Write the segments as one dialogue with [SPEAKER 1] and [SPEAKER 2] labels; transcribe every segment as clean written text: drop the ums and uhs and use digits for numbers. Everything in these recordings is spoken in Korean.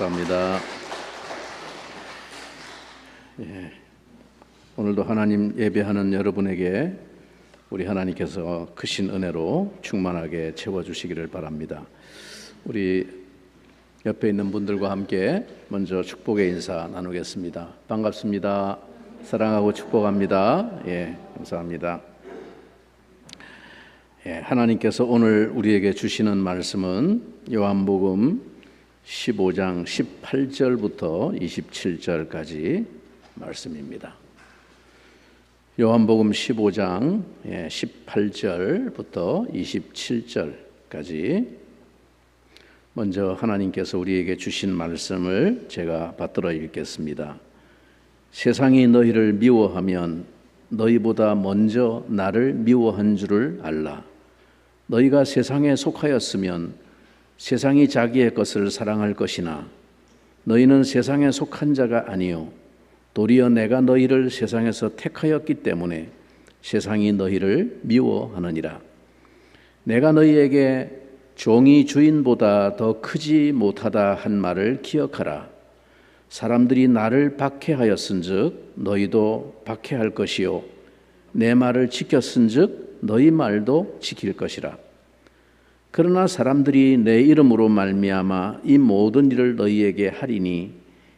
[SPEAKER 1] 감사합니다. 오늘도 하나님 예배하는 여러분에게 우리 하나님께서 크신 은혜로 충만하게 채워주시기를 바랍니다. 우리 옆에 있는 분들과 함께 먼저 축복의 인사 나누겠습니다. 반갑습니다. 사랑하고 축복합니다. 감사합니다. 하나님께서 오늘 우리에게 주시는 말씀은 요한복음 15장 18절부터 27절까지 말씀입니다. 요한복음 15장 18절부터 27절까지 먼저 하나님께서 우리에게 주신 말씀을 제가 받들어 읽겠습니다. 세상이 너희를 미워하면 너희보다 먼저 나를 미워한 줄을 알라. 너희가 세상에 속하였으면 세상이 자기의 것을 사랑할 것이나 너희는 세상에 속한 자가 아니요 도리어 내가 너희를 세상에서 택하였기 때문에 세상이 너희를 미워하느니라. 내가 너희에게 종이 주인보다 더 크지 못하다 한 말을 기억하라. 사람들이 나를 박해하였은즉 너희도 박해할 것이요 내 말을 지켰은즉 너희 말도 지킬 것이라. 그러나 사람들이 내 이름으로 말미암아 이 모든 일을 너희에게 하리니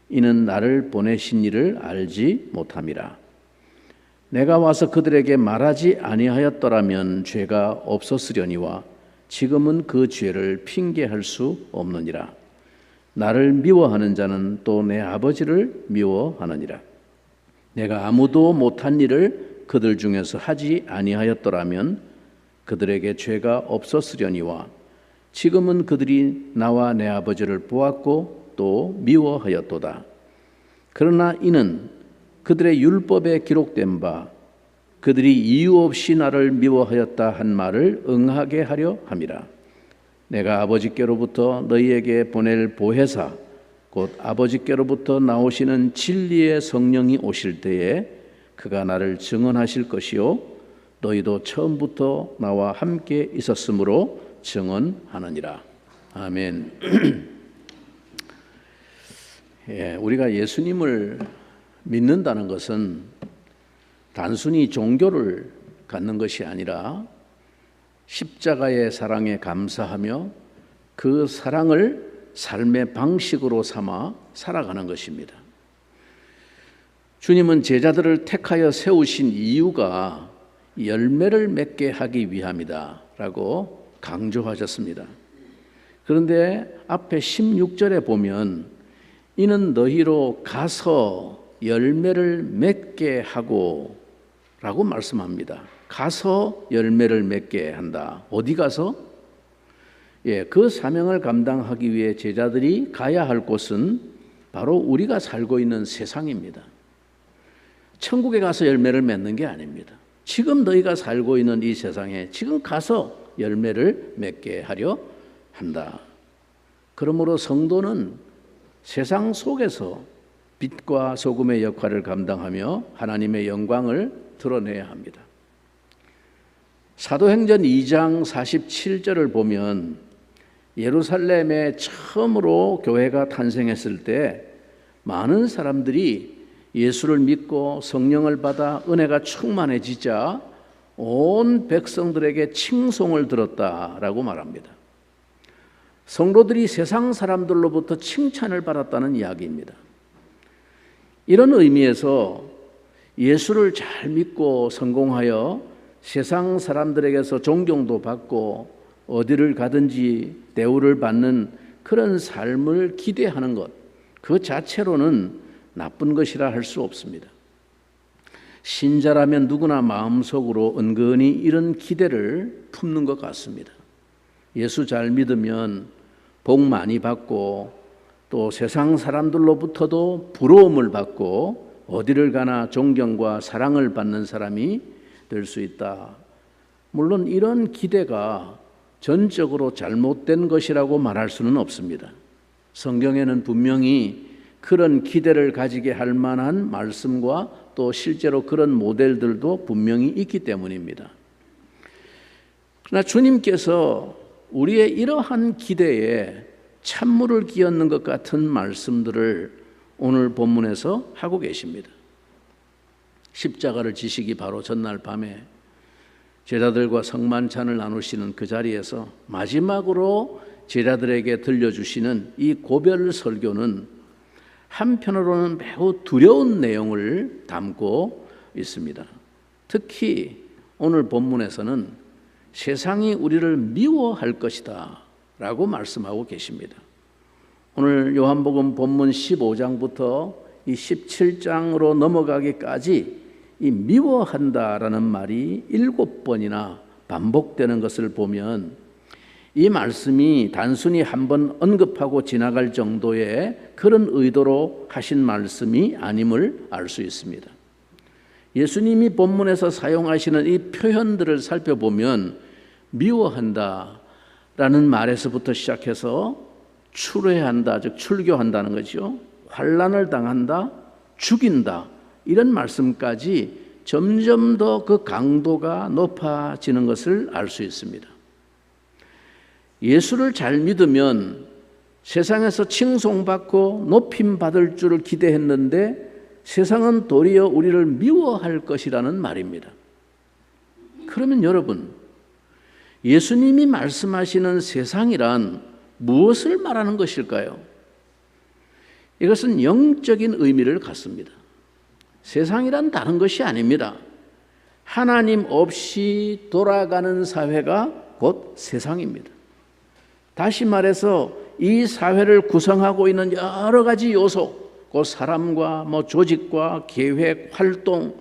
[SPEAKER 1] 이는 나를 보내신 이를 알지 못함이라. 내가 와서 그들에게 말하지 아니하였더라면 죄가 없었으려니와 지금은 그 죄를 핑계할 수 없느니라. 나를 미워하는 자는 또 내 아버지를 미워하느니라. 내가 아무도 못한 일을 그들 중에서 하지 아니하였더라면 그들에게 죄가 없었으려니와 지금은 그들이 나와 내 아버지를 보았고 또 미워하였도다. 그러나 이는 그들의 율법에 기록된 바 그들이 이유 없이 나를 미워하였다 한 말을 응하게 하려 함이라. 내가 아버지께로부터 너희에게 보낼 보혜사 곧 아버지께로부터 나오시는 진리의 성령이 오실 때에 그가 나를 증언하실 것이요 너희도 처음부터 나와 함께 있었으므로 증언하느니라. 아멘. 우리가 예수님을 믿는다는 것은 단순히 종교를 갖는 것이 아니라 십자가의 사랑에 감사하며 그 사랑을 삶의 방식으로 삼아 살아가는 것입니다. 주님은 제자들을 택하여 세우신 이유가 열매를 맺게 하기 위함이다 라고 강조하셨습니다. 그런데 앞에 16절에 보면 이는 너희로 가서 열매를 맺게 하고 라고 말씀합니다. 가서 열매를 맺게 한다. 어디 가서? 그 사명을 감당하기 위해 제자들이 가야 할 곳은 바로 우리가 살고 있는 세상입니다. 천국에 가서 열매를 맺는 게 아닙니다. 지금 너희가 살고 있는 이 세상에 지금 가서 열매를 맺게 하려 한다. 그러므로 성도는 세상 속에서 빛과 소금의 역할을 감당하며 하나님의 영광을 드러내야 합니다. 사도행전 2장 47절을 보면 예루살렘에 처음으로 교회가 탄생했을 때 많은 사람들이 예수를 믿고 성령을 받아 은혜가 충만해지자 온 백성들에게 칭송을 들었다라고 말합니다. 성도들이 세상 사람들로부터 칭찬을 받았다는 이야기입니다. 이런 의미에서 예수를 잘 믿고 성공하여 세상 사람들에게서 존경도 받고 어디를 가든지 대우를 받는 그런 삶을 기대하는 것, 그 자체로는 나쁜 것이라 할 수 없습니다. 신자라면 누구나 마음속으로 은근히 이런 기대를 품는 것 같습니다. 예수 잘 믿으면 복 많이 받고 또 세상 사람들로부터도 부러움을 받고 어디를 가나 존경과 사랑을 받는 사람이 될 수 있다. 물론 이런 기대가 전적으로 잘못된 것이라고 말할 수는 없습니다. 성경에는 분명히 그런 기대를 가지게 할 만한 말씀과 또 실제로 그런 모델들도 분명히 있기 때문입니다. 그러나 주님께서 우리의 이러한 기대에 찬물을 끼얹는 것 같은 말씀들을 오늘 본문에서 하고 계십니다. 십자가를 지시기 바로 전날 밤에 제자들과 성만찬을 나누시는 그 자리에서 마지막으로 제자들에게 들려주시는 이 고별 설교는 한편으로는 매우 두려운 내용을 담고 있습니다. 특히 오늘 본문에서는 세상이 우리를 미워할 것이다 라고 말씀하고 계십니다. 오늘 요한복음 본문 15장부터 이 17장으로 넘어가기까지 이 미워한다라는 말이 7번이나 반복되는 것을 보면 이 말씀이 단순히 한번 언급하고 지나갈 정도의 그런 의도로 하신 말씀이 아님을 알 수 있습니다. 예수님이 본문에서 사용하시는 이 표현들을 살펴보면 미워한다라는 말에서부터 시작해서 추례한다, 즉 출교한다는 거죠. 환난을 당한다, 죽인다, 이런 말씀까지 점점 더 그 강도가 높아지는 것을 알 수 있습니다. 예수를 잘 믿으면 세상에서 칭송받고 높임받을 줄을 기대했는데 세상은 도리어 우리를 미워할 것이라는 말입니다. 그러면 여러분, 예수님이 말씀하시는 세상이란 무엇을 말하는 것일까요? 이것은 영적인 의미를 갖습니다. 세상이란 다른 것이 아닙니다. 하나님 없이 돌아가는 사회가 곧 세상입니다. 다시 말해서 이 사회를 구성하고 있는 여러 가지 요소, 곧 사람과 조직과 계획, 활동,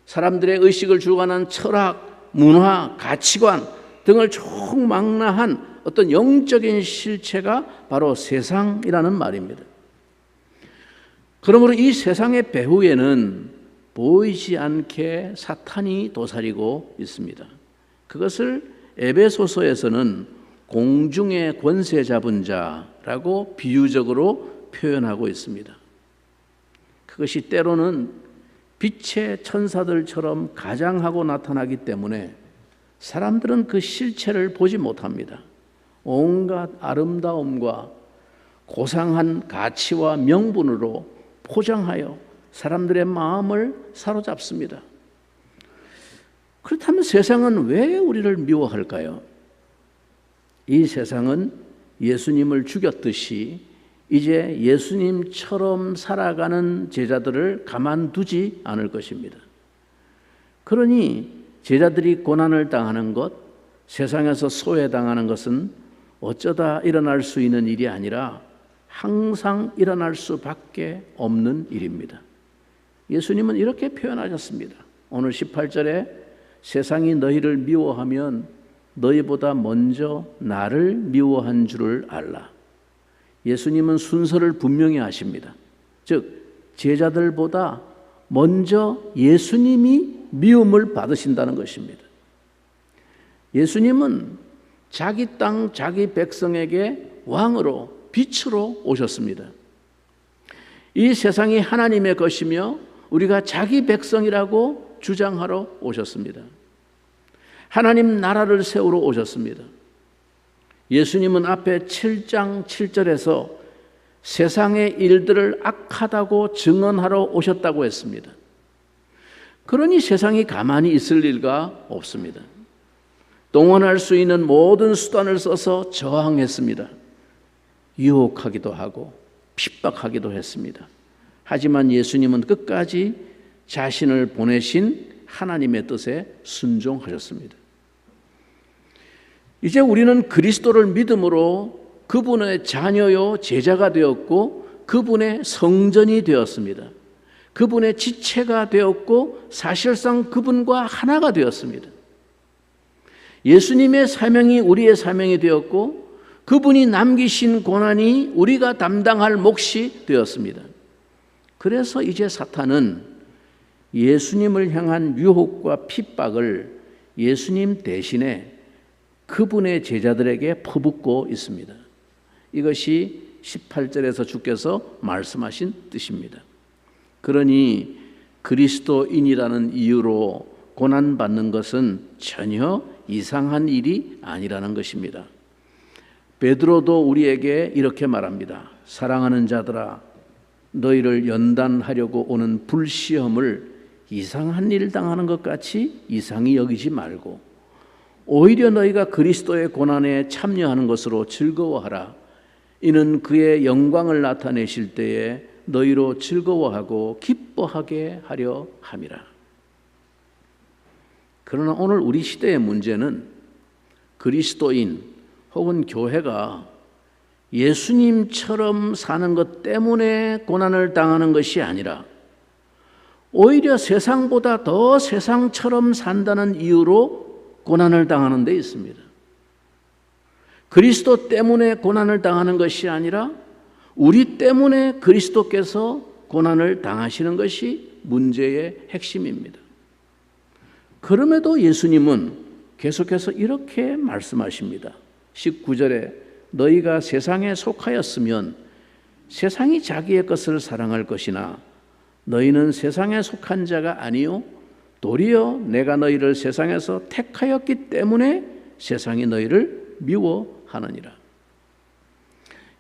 [SPEAKER 1] 사람들의 의식을 주관하는 철학, 문화, 가치관 등을 총망라한 어떤 영적인 실체가 바로 세상이라는 말입니다. 그러므로 이 세상의 배후에는 보이지 않게 사탄이 도사리고 있습니다. 그것을 에베소서에서는 공중의 권세 잡은 자라고 비유적으로 표현하고 있습니다. 그것이 때로는 빛의 천사들처럼 가장하고 나타나기 때문에 사람들은 그 실체를 보지 못합니다. 온갖 아름다움과 고상한 가치와 명분으로 포장하여 사람들의 마음을 사로잡습니다. 그렇다면 세상은 왜 우리를 미워할까요? 이 세상은 예수님을 죽였듯이 이제 예수님처럼 살아가는 제자들을 가만두지 않을 것입니다. 그러니 제자들이 고난을 당하는 것, 세상에서 소외당하는 것은 어쩌다 일어날 수 있는 일이 아니라 항상 일어날 수밖에 없는 일입니다. 예수님은 이렇게 표현하셨습니다. 오늘 18절에 세상이 너희를 미워하면 너희보다 먼저 나를 미워한 줄을 알라. 예수님은 순서를 분명히 하십니다. 즉 제자들보다 먼저 예수님이 미움을 받으신다는 것입니다. 예수님은 자기 땅 자기 백성에게 왕으로 빛으로 오셨습니다. 이 세상이 하나님의 것이며 우리가 자기 백성이라고 주장하러 오셨습니다. 하나님 나라를 세우러 오셨습니다. 예수님은 앞에 7장 7절에서 세상의 일들을 악하다고 증언하러 오셨다고 했습니다. 그러니 세상이 가만히 있을 리가 없습니다. 동원할 수 있는 모든 수단을 써서 저항했습니다. 유혹하기도 하고 핍박하기도 했습니다. 하지만 예수님은 끝까지 자신을 보내신 하나님의 뜻에 순종하셨습니다. 이제 우리는 그리스도를 믿음으로 그분의 자녀요 제자가 되었고 그분의 성전이 되었습니다. 그분의 지체가 되었고 사실상 그분과 하나가 되었습니다. 예수님의 사명이 우리의 사명이 되었고 그분이 남기신 고난이 우리가 담당할 몫이 되었습니다. 그래서 이제 사탄은 예수님을 향한 유혹과 핍박을 예수님 대신에 그분의 제자들에게 퍼붓고 있습니다. 이것이 18절에서 주께서 말씀하신 뜻입니다. 그러니 그리스도인이라는 이유로 고난받는 것은 전혀 이상한 일이 아니라는 것입니다. 베드로도 우리에게 이렇게 말합니다. 사랑하는 자들아, 너희를 연단하려고 오는 불시험을 이상한 일 당하는 것 같이 이상히 여기지 말고 오히려 너희가 그리스도의 고난에 참여하는 것으로 즐거워하라. 이는 그의 영광을 나타내실 때에 너희로 즐거워하고 기뻐하게 하려 함이라. 그러나 오늘 우리 시대의 문제는 그리스도인 혹은 교회가 예수님처럼 사는 것 때문에 고난을 당하는 것이 아니라 오히려 세상보다 더 세상처럼 산다는 이유로 고난을 당하는 데 있습니다. 그리스도 때문에 고난을 당하는 것이 아니라 우리 때문에 그리스도께서 고난을 당하시는 것이 문제의 핵심입니다. 그럼에도 예수님은 계속해서 이렇게 말씀하십니다. 19절에 너희가 세상에 속하였으면 세상이 자기의 것을 사랑할 것이나 너희는 세상에 속한 자가 아니요 도리어 내가 너희를 세상에서 택하였기 때문에 세상이 너희를 미워하느니라.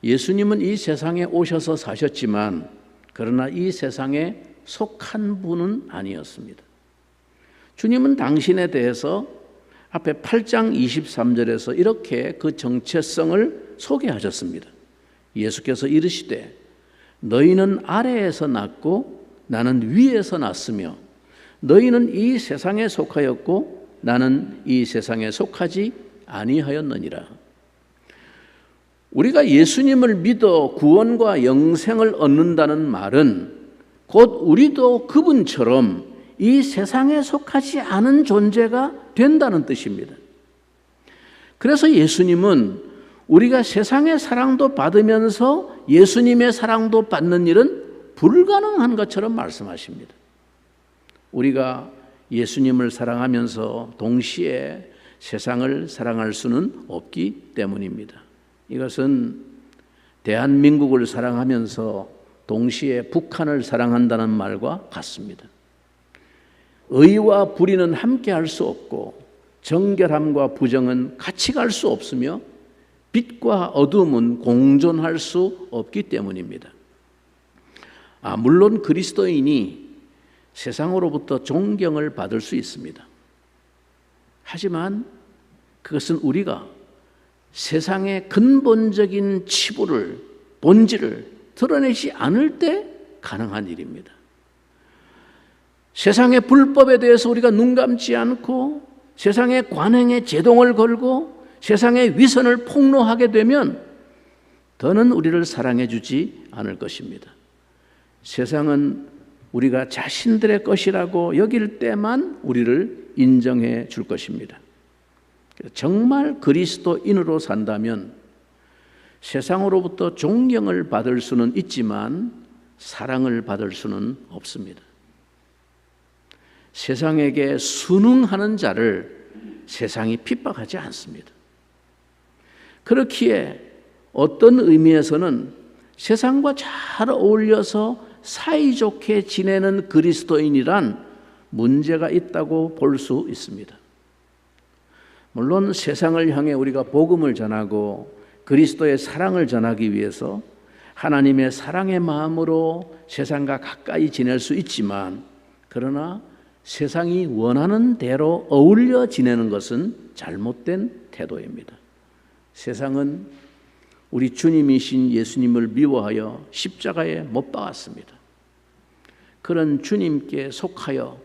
[SPEAKER 1] 예수님은 이 세상에 오셔서 사셨지만 그러나 이 세상에 속한 분은 아니었습니다. 주님은 당신에 대해서 앞에 8장 23절에서 이렇게 그 정체성을 소개하셨습니다. 예수께서 이르시되 너희는 아래에서 났고 나는 위에서 났으며 너희는 이 세상에 속하였고 나는 이 세상에 속하지 아니하였느니라. 우리가 예수님을 믿어 구원과 영생을 얻는다는 말은 곧 우리도 그분처럼 이 세상에 속하지 않은 존재가 된다는 뜻입니다. 그래서 예수님은 우리가 세상의 사랑도 받으면서 예수님의 사랑도 받는 일은 불가능한 것처럼 말씀하십니다. 우리가 예수님을 사랑하면서 동시에 세상을 사랑할 수는 없기 때문입니다. 이것은 대한민국을 사랑하면서 동시에 북한을 사랑한다는 말과 같습니다. 의와 불의는 함께 할 수 없고 정결함과 부정은 같이 갈 수 없으며 빛과 어둠은 공존할 수 없기 때문입니다. 물론 그리스도인이 세상으로부터 존경을 받을 수 있습니다. 하지만 그것은 우리가 세상의 근본적인 치부를, 본질을 드러내지 않을 때 가능한 일입니다. 세상의 불법에 대해서 우리가 눈 감지 않고 세상의 관행에 제동을 걸고 세상의 위선을 폭로하게 되면 더는 우리를 사랑해 주지 않을 것입니다. 세상은 우리가 자신들의 것이라고 여길 때만 우리를 인정해 줄 것입니다. 정말 그리스도인으로 산다면 세상으로부터 존경을 받을 수는 있지만 사랑을 받을 수는 없습니다. 세상에게 순응하는 자를 세상이 핍박하지 않습니다. 그렇기에 어떤 의미에서는 세상과 잘 어울려서 사이좋게 지내는 그리스도인이란 문제가 있다고 볼 수 있습니다. 물론 세상을 향해 우리가 복음을 전하고 그리스도의 사랑을 전하기 위해서 하나님의 사랑의 마음으로 세상과 가까이 지낼 수 있지만 그러나 세상이 원하는 대로 어울려 지내는 것은 잘못된 태도입니다. 세상은 우리 주님이신 예수님을 미워하여 십자가에 못 박았습니다. 그런 주님께 속하여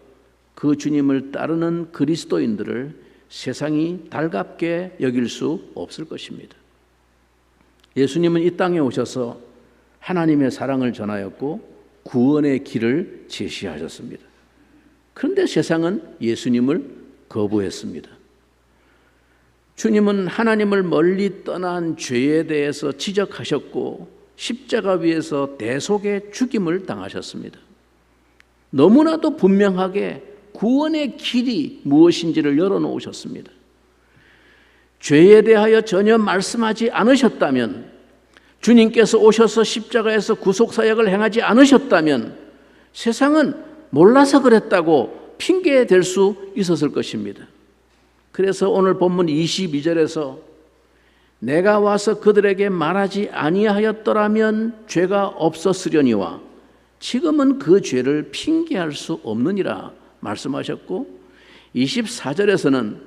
[SPEAKER 1] 그 주님을 따르는 그리스도인들을 세상이 달갑게 여길 수 없을 것입니다. 예수님은 이 땅에 오셔서 하나님의 사랑을 전하였고 구원의 길을 제시하셨습니다. 그런데 세상은 예수님을 거부했습니다. 주님은 하나님을 멀리 떠난 죄에 대해서 지적하셨고 십자가 위에서 대속의 죽임을 당하셨습니다. 너무나도 분명하게 구원의 길이 무엇인지를 열어놓으셨습니다. 죄에 대하여 전혀 말씀하지 않으셨다면, 주님께서 오셔서 십자가에서 구속사역을 행하지 않으셨다면 세상은 몰라서 그랬다고 핑계댈 수 있었을 것입니다. 그래서 오늘 본문 22절에서 내가 와서 그들에게 말하지 아니하였더라면 죄가 없었으려니와 지금은 그 죄를 핑계할 수 없느니라 말씀하셨고, 24절에서는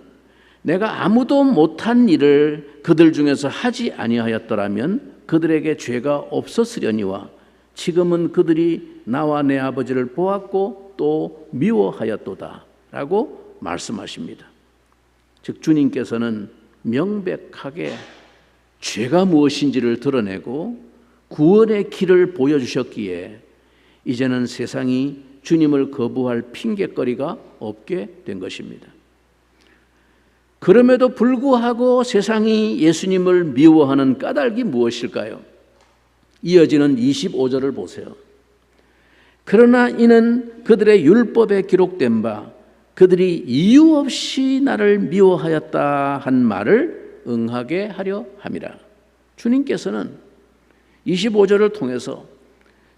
[SPEAKER 1] 내가 아무도 못한 일을 그들 중에서 하지 아니하였더라면 그들에게 죄가 없었으려니와 지금은 그들이 나와 내 아버지를 보았고 또 미워하였도다 라고 말씀하십니다. 즉 주님께서는 명백하게 죄가 무엇인지를 드러내고 구원의 길을 보여주셨기에 이제는 세상이 주님을 거부할 핑계거리가 없게 된 것입니다. 그럼에도 불구하고 세상이 예수님을 미워하는 까닭이 무엇일까요? 이어지는 25절을 보세요. 그러나 이는 그들의 율법에 기록된 바 그들이 이유 없이 나를 미워하였다 한 말을 응하게 하려 함이라. 주님께서는 25절을 통해서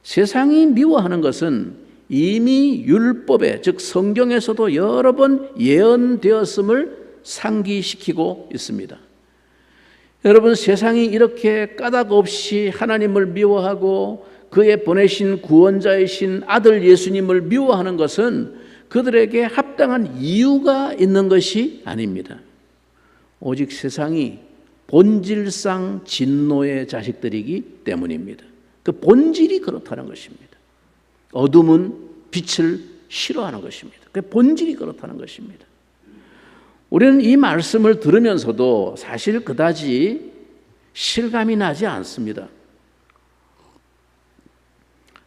[SPEAKER 1] 세상이 미워하는 것은 이미 율법에, 즉 성경에서도 여러 번 예언되었음을 상기시키고 있습니다. 여러분, 세상이 이렇게 까닭 없이 하나님을 미워하고 그의 보내신 구원자이신 아들 예수님을 미워하는 것은 그들에게 합당한 이유가 있는 것이 아닙니다. 오직 세상이 본질상 진노의 자식들이기 때문입니다. 그 본질이 그렇다는 것입니다. 어둠은 빛을 싫어하는 것입니다. 그 본질이 그렇다는 것입니다. 우리는 이 말씀을 들으면서도 사실 그다지 실감이 나지 않습니다.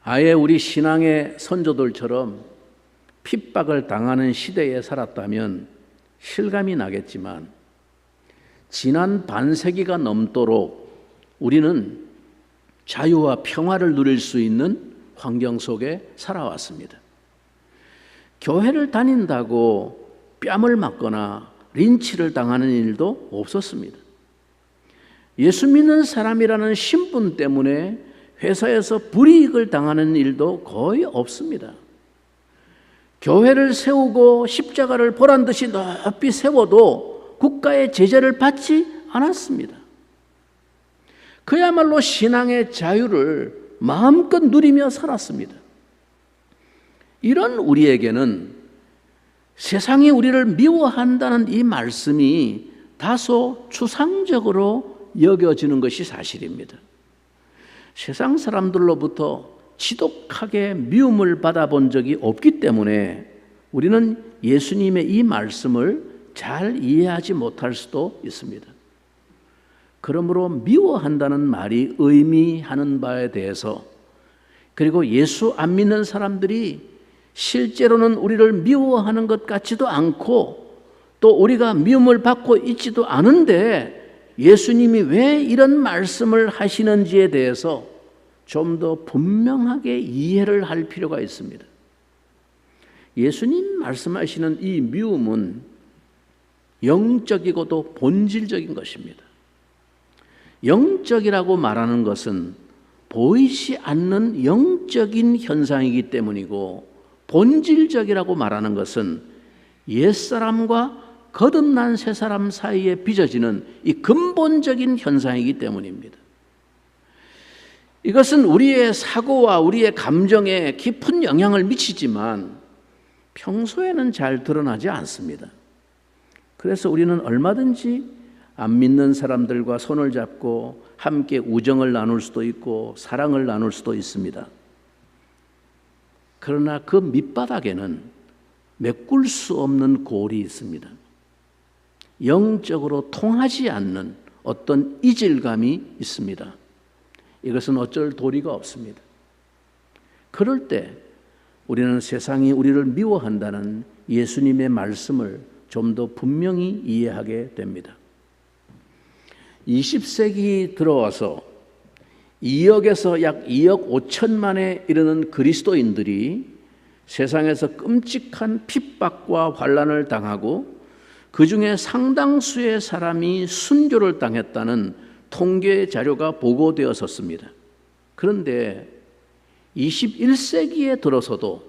[SPEAKER 1] 아예 우리 신앙의 선조들처럼 핍박을 당하는 시대에 살았다면 실감이 나겠지만 지난 반세기가 넘도록 우리는 자유와 평화를 누릴 수 있는 환경 속에 살아왔습니다. 교회를 다닌다고 뺨을 맞거나 린치를 당하는 일도 없었습니다. 예수 믿는 사람이라는 신분 때문에 회사에서 불이익을 당하는 일도 거의 없습니다. 교회를 세우고 십자가를 보란듯이 높이 세워도 국가의 제재를 받지 않았습니다. 그야말로 신앙의 자유를 마음껏 누리며 살았습니다. 이런 우리에게는 세상이 우리를 미워한다는 이 말씀이 다소 추상적으로 여겨지는 것이 사실입니다. 세상 사람들로부터 지독하게 미움을 받아본 적이 없기 때문에 우리는 예수님의 이 말씀을 잘 이해하지 못할 수도 있습니다. 그러므로 미워한다는 말이 의미하는 바에 대해서, 그리고 예수 안 믿는 사람들이 실제로는 우리를 미워하는 것 같지도 않고 또 우리가 미움을 받고 있지도 않은데 예수님이 왜 이런 말씀을 하시는지에 대해서 좀 더 분명하게 이해를 할 필요가 있습니다. 예수님 말씀하시는 이 미움은 영적이고도 본질적인 것입니다. 영적이라고 말하는 것은 보이지 않는 영적인 현상이기 때문이고, 본질적이라고 말하는 것은 옛사람과 거듭난 새사람 사이에 빚어지는 이 근본적인 현상이기 때문입니다. 이것은 우리의 사고와 우리의 감정에 깊은 영향을 미치지만 평소에는 잘 드러나지 않습니다. 그래서 우리는 얼마든지 안 믿는 사람들과 손을 잡고 함께 우정을 나눌 수도 있고 사랑을 나눌 수도 있습니다. 그러나 그 밑바닥에는 메꿀 수 없는 골이 있습니다. 영적으로 통하지 않는 어떤 이질감이 있습니다. 이것은 어쩔 도리가 없습니다. 그럴 때 우리는 세상이 우리를 미워한다는 예수님의 말씀을 좀 더 분명히 이해하게 됩니다. 20세기 들어와서 2억에서 약 2억 5천만에 이르는 그리스도인들이 세상에서 끔찍한 핍박과 환난을 당하고 그 중에 상당수의 사람이 순교를 당했다는 통계 자료가 보고되었었습니다. 그런데 21세기에 들어서도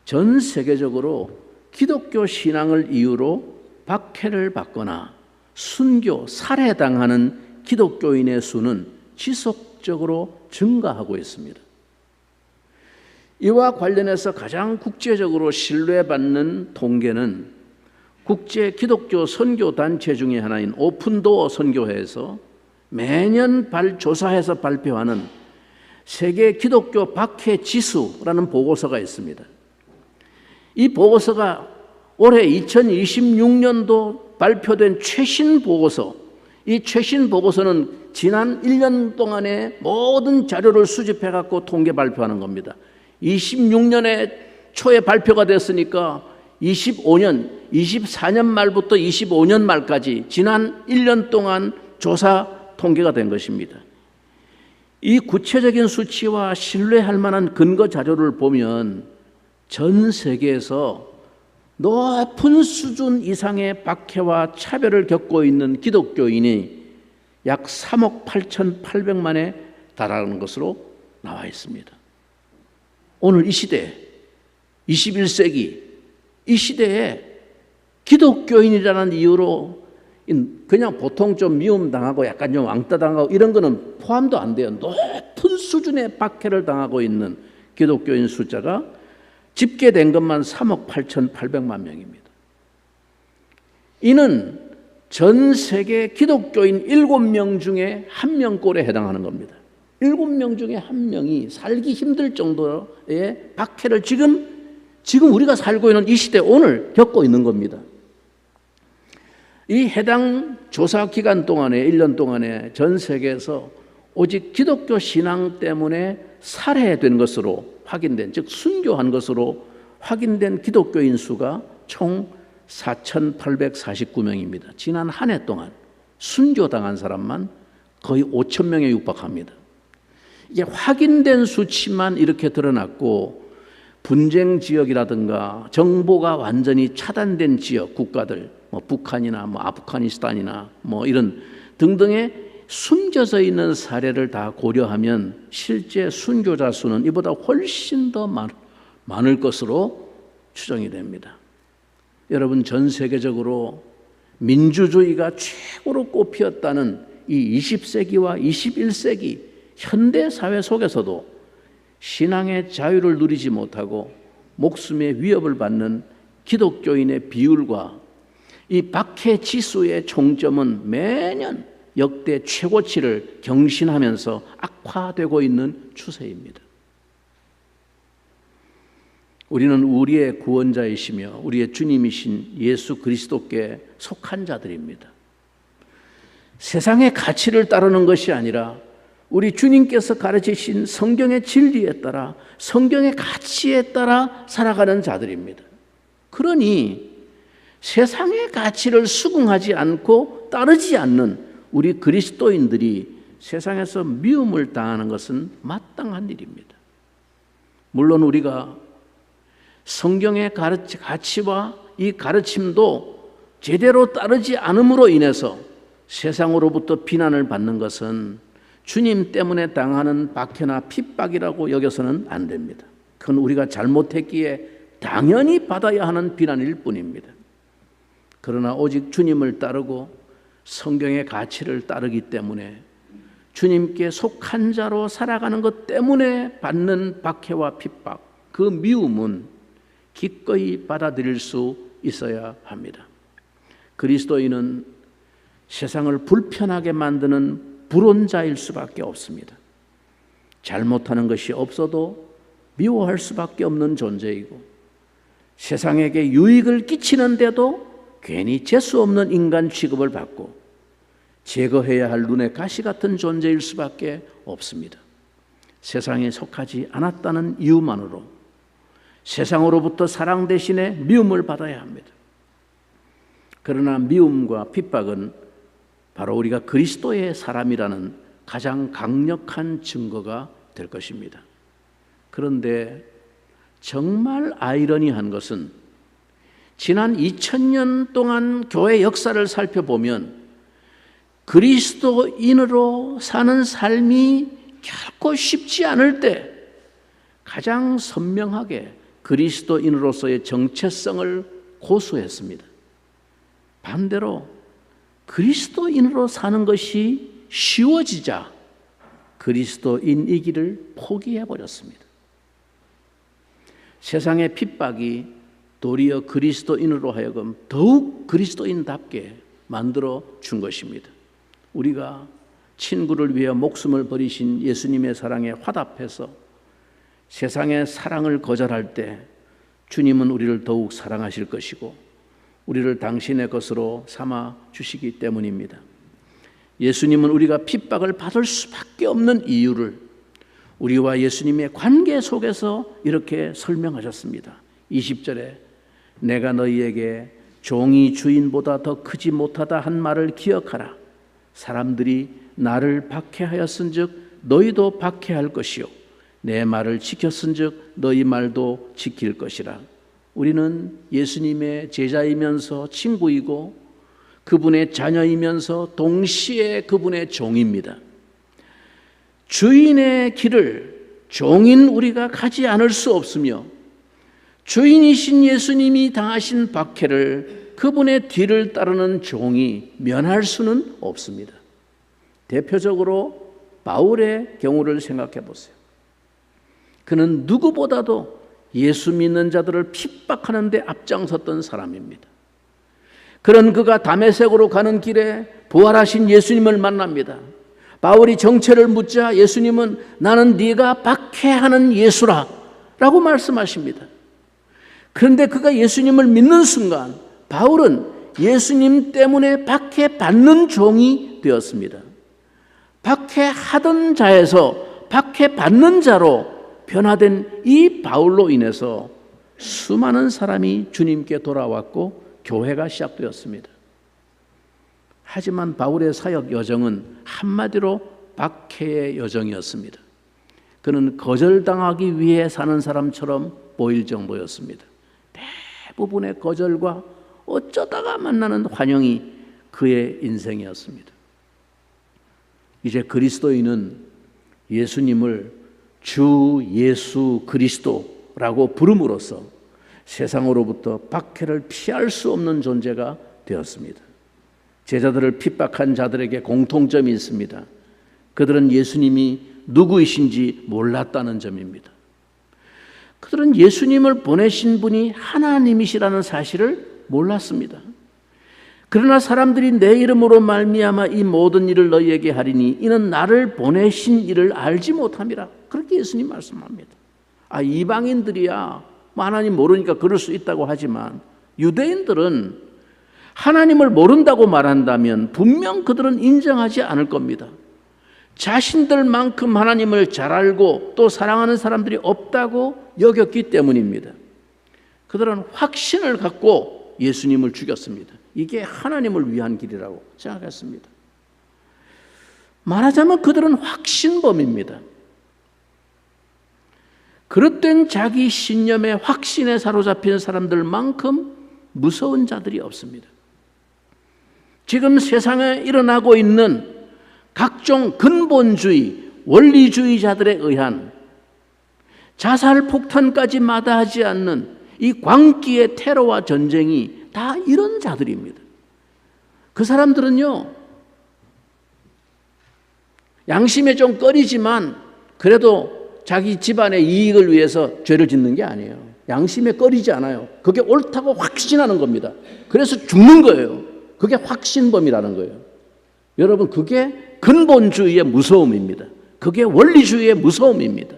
[SPEAKER 1] 전 세계적으로 기독교 신앙을 이유로 박해를 받거나 순교, 살해당하는 기독교인의 수는 지속적으로 증가하고 있습니다. 이와 관련해서 가장 국제적으로 신뢰받는 통계는 국제 기독교 선교 단체 중에 하나인 오픈도어 선교회에서 매년 조사해서 발표하는 세계 기독교 박해 지수라는 보고서가 있습니다. 이 보고서가 올해 2026년도 발표된 최신 보고서, 이 최신 보고서는 지난 1년 동안의 모든 자료를 수집해 갖고 통계 발표하는 겁니다. 26년에 초에 발표가 됐으니까 24년 말부터 25년 말까지 지난 1년 동안 조사 통계가 된 것입니다. 이 구체적인 수치와 신뢰할 만한 근거 자료를 보면 전 세계에서 높은 수준 이상의 박해와 차별을 겪고 있는 기독교인이 약 3억 8,800만에 달하는 것으로 나와 있습니다. 오늘 이 시대, 21세기 이 시대에 기독교인이라는 이유로 그냥 보통 좀 미움당하고 약간 좀 왕따 당하고 이런 거는 포함도 안 돼요. 높은 수준의 박해를 당하고 있는 기독교인 숫자가 집계된 것만 3억 8,800만 명입니다. 이는 전 세계 기독교인 7명 중에 1명꼴에 해당하는 겁니다. 7명 중에 1명이 살기 힘들 정도의 박해를 지금 우리가 살고 있는 이 시대 오늘 겪고 있는 겁니다. 이 해당 조사 기간 동안에 1년 동안에 전 세계에서 오직 기독교 신앙 때문에 살해된 것으로 확인된, 즉 순교한 것으로 확인된 기독교인 수가 총 4,849명입니다. 지난 한 해 동안 순교당한 사람만 거의 5,000명에 육박합니다. 이게 확인된 수치만 이렇게 드러났고 분쟁 지역이라든가 정보가 완전히 차단된 지역, 국가들, 북한이나 아프가니스탄이나 이런 등등의 숨겨져 있는 사례를 다 고려하면 실제 순교자 수는 이보다 훨씬 더 많을 것으로 추정이 됩니다. 여러분, 전 세계적으로 민주주의가 최고로 꼽혔다는 이 20세기와 21세기 현대 사회 속에서도 신앙의 자유를 누리지 못하고 목숨의 위협을 받는 기독교인의 비율과 이 박해 지수의 총점은 매년 역대 최고치를 경신하면서 악화되고 있는 추세입니다. 우리는 우리의 구원자이시며 우리의 주님이신 예수 그리스도께 속한 자들입니다. 세상의 가치를 따르는 것이 아니라 우리 주님께서 가르치신 성경의 진리에 따라 성경의 가치에 따라 살아가는 자들입니다. 그러니 세상의 가치를 수긍하지 않고 따르지 않는 우리 그리스도인들이 세상에서 미움을 당하는 것은 마땅한 일입니다. 물론 우리가 성경의 가치와 이 가르침도 제대로 따르지 않음으로 인해서 세상으로부터 비난을 받는 것은 주님 때문에 당하는 박해나 핍박이라고 여겨서는 안 됩니다. 그건 우리가 잘못했기에 당연히 받아야 하는 비난일 뿐입니다. 그러나 오직 주님을 따르고 성경의 가치를 따르기 때문에 주님께 속한 자로 살아가는 것 때문에 받는 박해와 핍박, 그 미움은 기꺼이 받아들일 수 있어야 합니다. 그리스도인은 세상을 불편하게 만드는 불온자일 수밖에 없습니다. 잘못하는 것이 없어도 미워할 수밖에 없는 존재이고 세상에게 유익을 끼치는데도 괜히 재수 없는 인간 취급을 받고 제거해야 할 눈의 가시 같은 존재일 수밖에 없습니다. 세상에 속하지 않았다는 이유만으로 세상으로부터 사랑 대신에 미움을 받아야 합니다. 그러나 미움과 핍박은 바로 우리가 그리스도의 사람이라는 가장 강력한 증거가 될 것입니다. 그런데 정말 아이러니한 것은 지난 2000년 동안 교회 역사를 살펴보면 그리스도인으로 사는 삶이 결코 쉽지 않을 때 가장 선명하게 그리스도인으로서의 정체성을 고수했습니다. 반대로 그리스도인으로 사는 것이 쉬워지자 그리스도인이기를 포기해버렸습니다. 세상의 핍박이 도리어 그리스도인으로 하여금 더욱 그리스도인답게 만들어 준 것입니다. 우리가 친구를 위해 목숨을 버리신 예수님의 사랑에 화답해서 세상의 사랑을 거절할 때 주님은 우리를 더욱 사랑하실 것이고 우리를 당신의 것으로 삼아 주시기 때문입니다. 예수님은 우리가 핍박을 받을 수밖에 없는 이유를 우리와 예수님의 관계 속에서 이렇게 설명하셨습니다. 20절에 내가 너희에게 종이 주인보다 더 크지 못하다 한 말을 기억하라. 사람들이 나를 박해하였은즉 너희도 박해할 것이요 내 말을 지켰은즉 너희 말도 지킬 것이라. 우리는 예수님의 제자이면서 친구이고 그분의 자녀이면서 동시에 그분의 종입니다. 주인의 길을 종인 우리가 가지 않을 수 없으며 주인이신 예수님이 당하신 박해를 그분의 뒤를 따르는 종이 면할 수는 없습니다. 대표적으로 바울의 경우를 생각해 보세요. 그는 누구보다도 예수 믿는 자들을 핍박하는 데 앞장섰던 사람입니다. 그런 그가 다메섹으로 가는 길에 부활하신 예수님을 만납니다. 바울이 정체를 묻자 예수님은 나는 네가 박해하는 예수라 라고 말씀하십니다. 그런데 그가 예수님을 믿는 순간 바울은 예수님 때문에 박해받는 종이 되었습니다. 박해하던 자에서 박해받는 자로 변화된 이 바울로 인해서 수많은 사람이 주님께 돌아왔고 교회가 시작되었습니다. 하지만 바울의 사역 여정은 한마디로 박해의 여정이었습니다. 그는 거절당하기 위해 사는 사람처럼 보일 정도였습니다. 대부분의 거절과 어쩌다가 만나는 환영이 그의 인생이었습니다. 이제 그리스도인은 예수님을 주 예수 그리스도라고 부름으로써 세상으로부터 박해를 피할 수 없는 존재가 되었습니다. 제자들을 핍박한 자들에게 공통점이 있습니다. 그들은 예수님이 누구이신지 몰랐다는 점입니다. 그들은 예수님을 보내신 분이 하나님이시라는 사실을 몰랐습니다. 그러나 사람들이 내 이름으로 말미암아 이 모든 일을 너희에게 하리니 이는 나를 보내신 이를 알지 못함이라. 그렇게 예수님 말씀합니다. 이방인들이야 하나님 모르니까 그럴 수 있다고 하지만 유대인들은 하나님을 모른다고 말한다면 분명 그들은 인정하지 않을 겁니다. 자신들만큼 하나님을 잘 알고 또 사랑하는 사람들이 없다고 여겼기 때문입니다. 그들은 확신을 갖고 예수님을 죽였습니다. 이게 하나님을 위한 길이라고 생각했습니다. 말하자면 그들은 확신범입니다. 그릇된 자기 신념의 확신에 사로잡힌 사람들만큼 무서운 자들이 없습니다. 지금 세상에 일어나고 있는 각종 근본주의, 원리주의자들에 의한 자살 폭탄까지 마다하지 않는 이 광기의 테러와 전쟁이 다 이런 자들입니다. 그 사람들은요, 양심에 좀 꺼리지만 그래도 자기 집안의 이익을 위해서 죄를 짓는 게 아니에요. 양심에 꺼리지 않아요. 그게 옳다고 확신하는 겁니다. 그래서 죽는 거예요. 그게 확신범이라는 거예요. 여러분, 그게 근본주의의 무서움입니다. 그게 원리주의의 무서움입니다.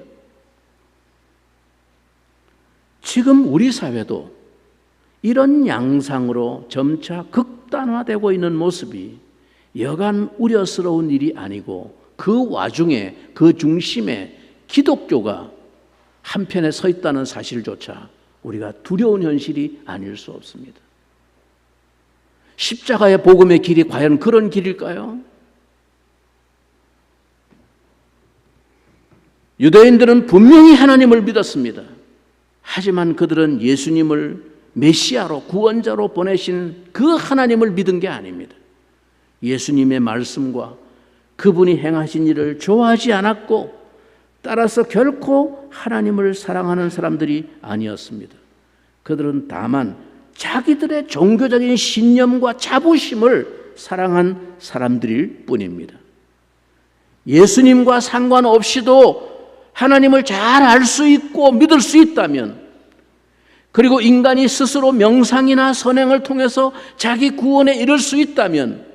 [SPEAKER 1] 지금 우리 사회도 이런 양상으로 점차 극단화되고 있는 모습이 여간 우려스러운 일이 아니고 그 와중에 그 중심에 기독교가 한편에 서 있다는 사실조차 우리가 두려운 현실이 아닐 수 없습니다. 십자가의 복음의 길이 과연 그런 길일까요? 유대인들은 분명히 하나님을 믿었습니다. 하지만 그들은 예수님을 메시아로 구원자로 보내신 그 하나님을 믿은 게 아닙니다. 예수님의 말씀과 그분이 행하신 일을 좋아하지 않았고 따라서 결코 하나님을 사랑하는 사람들이 아니었습니다. 그들은 다만 자기들의 종교적인 신념과 자부심을 사랑한 사람들일 뿐입니다. 예수님과 상관없이도 하나님을 잘 알 수 있고 믿을 수 있다면, 그리고 인간이 스스로 명상이나 선행을 통해서 자기 구원에 이를 수 있다면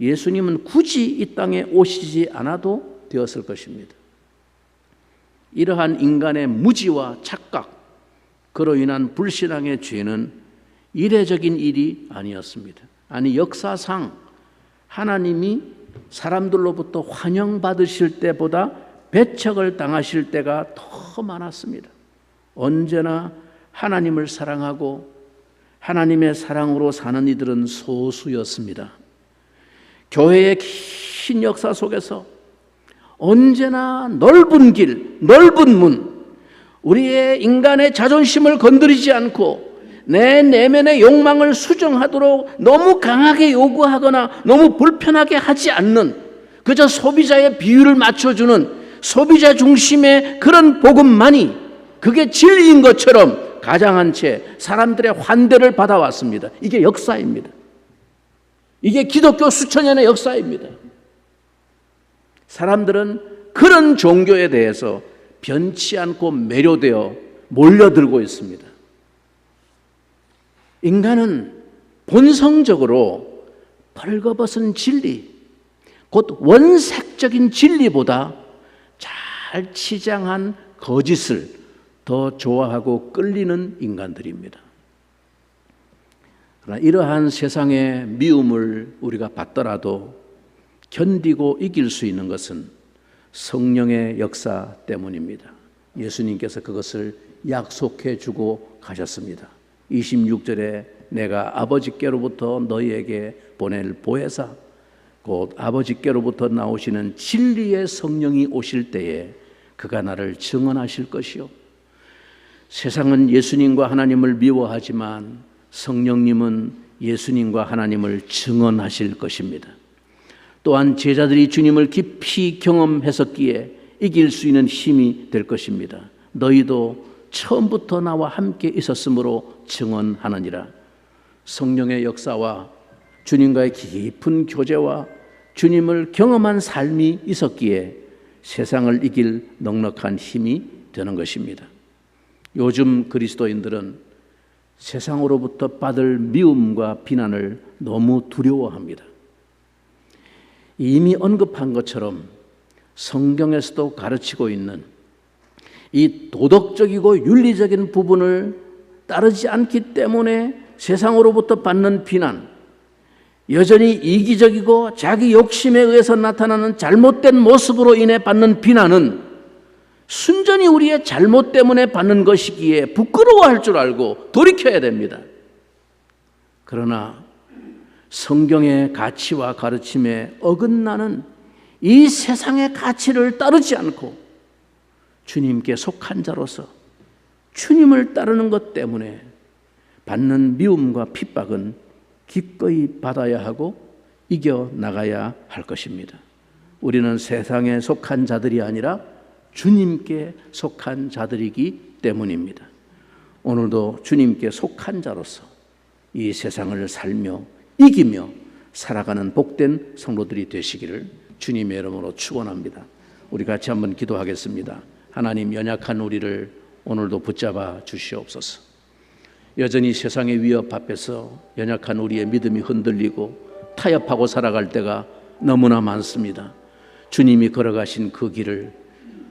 [SPEAKER 1] 예수님은 굳이 이 땅에 오시지 않아도 되었을 것입니다. 이러한 인간의 무지와 착각, 그로 인한 불신앙의 죄는 이례적인 일이 아니었습니다. 아니, 역사상 하나님이 사람들로부터 환영받으실 때보다 배척을 당하실 때가 더 많았습니다. 언제나 하나님을 사랑하고 하나님의 사랑으로 사는 이들은 소수였습니다. 교회의 긴 역사 속에서 언제나 넓은 길, 넓은 문, 우리의 인간의 자존심을 건드리지 않고 내 내면의 욕망을 수정하도록 너무 강하게 요구하거나 너무 불편하게 하지 않는, 그저 소비자의 비율을 맞춰주는 소비자 중심의 그런 복음만이 그게 진리인 것처럼 가장한 채 사람들의 환대를 받아왔습니다. 이게 역사입니다. 이게 기독교 수천 년의 역사입니다. 사람들은 그런 종교에 대해서 변치 않고 매료되어 몰려들고 있습니다. 인간은 본성적으로 벌거벗은 진리, 곧 원색적인 진리보다 잘 치장한 거짓을 더 좋아하고 끌리는 인간들입니다. 그러나 이러한 세상의 미움을 우리가 받더라도 견디고 이길 수 있는 것은 성령의 역사 때문입니다. 예수님께서 그것을 약속해 주고 가셨습니다. 26절에 내가 아버지께로부터 너희에게 보낼 보혜사, 곧 아버지께로부터 나오시는 진리의 성령이 오실 때에 그가 나를 증언하실 것이요. 세상은 예수님과 하나님을 미워하지만 성령님은 예수님과 하나님을 증언하실 것입니다. 또한 제자들이 주님을 깊이 경험했었기에 이길 수 있는 힘이 될 것입니다. 너희도 처음부터 나와 함께 있었으므로 증언하느니라. 성령의 역사와 주님과의 깊은 교제와 주님을 경험한 삶이 있었기에 세상을 이길 넉넉한 힘이 되는 것입니다. 요즘 그리스도인들은 세상으로부터 받을 미움과 비난을 너무 두려워합니다. 이미 언급한 것처럼 성경에서도 가르치고 있는 이 도덕적이고 윤리적인 부분을 따르지 않기 때문에 세상으로부터 받는 비난, 여전히 이기적이고 자기 욕심에 의해서 나타나는 잘못된 모습으로 인해 받는 비난은 순전히 우리의 잘못 때문에 받는 것이기에 부끄러워할 줄 알고 돌이켜야 됩니다. 그러나 성경의 가치와 가르침에 어긋나는 이 세상의 가치를 따르지 않고 주님께 속한 자로서 주님을 따르는 것 때문에 받는 미움과 핍박은 기꺼이 받아야 하고 이겨나가야 할 것입니다. 우리는 세상에 속한 자들이 아니라 주님께 속한 자들이기 때문입니다. 오늘도 주님께 속한 자로서 이 세상을 살며 이기며 살아가는 복된 성도들이 되시기를 주님의 이름으로 축원합니다. 우리 같이 한번 기도하겠습니다. 하나님, 연약한 우리를 오늘도 붙잡아 주시옵소서. 여전히 세상의 위협 앞에서 연약한 우리의 믿음이 흔들리고 타협하고 살아갈 때가 너무나 많습니다. 주님이 걸어가신 그 길을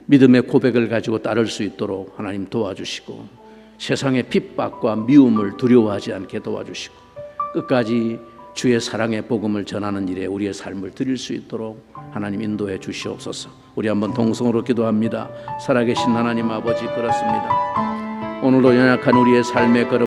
[SPEAKER 1] 믿음의 고백을 가지고 따를 수 있도록 하나님 도와주시고, 세상의 핍박과 미움을 두려워하지 않게 도와주시고, 끝까지 주의 사랑의 복음을 전하는 일에 우리의 삶을 드릴 수 있도록 하나님 인도해 주시옵소서. 우리 한번 동성으로 기도합니다. 살아계신 하나님 아버지, 그렇습니다. 오늘도 연약한 우리의 삶의 걸음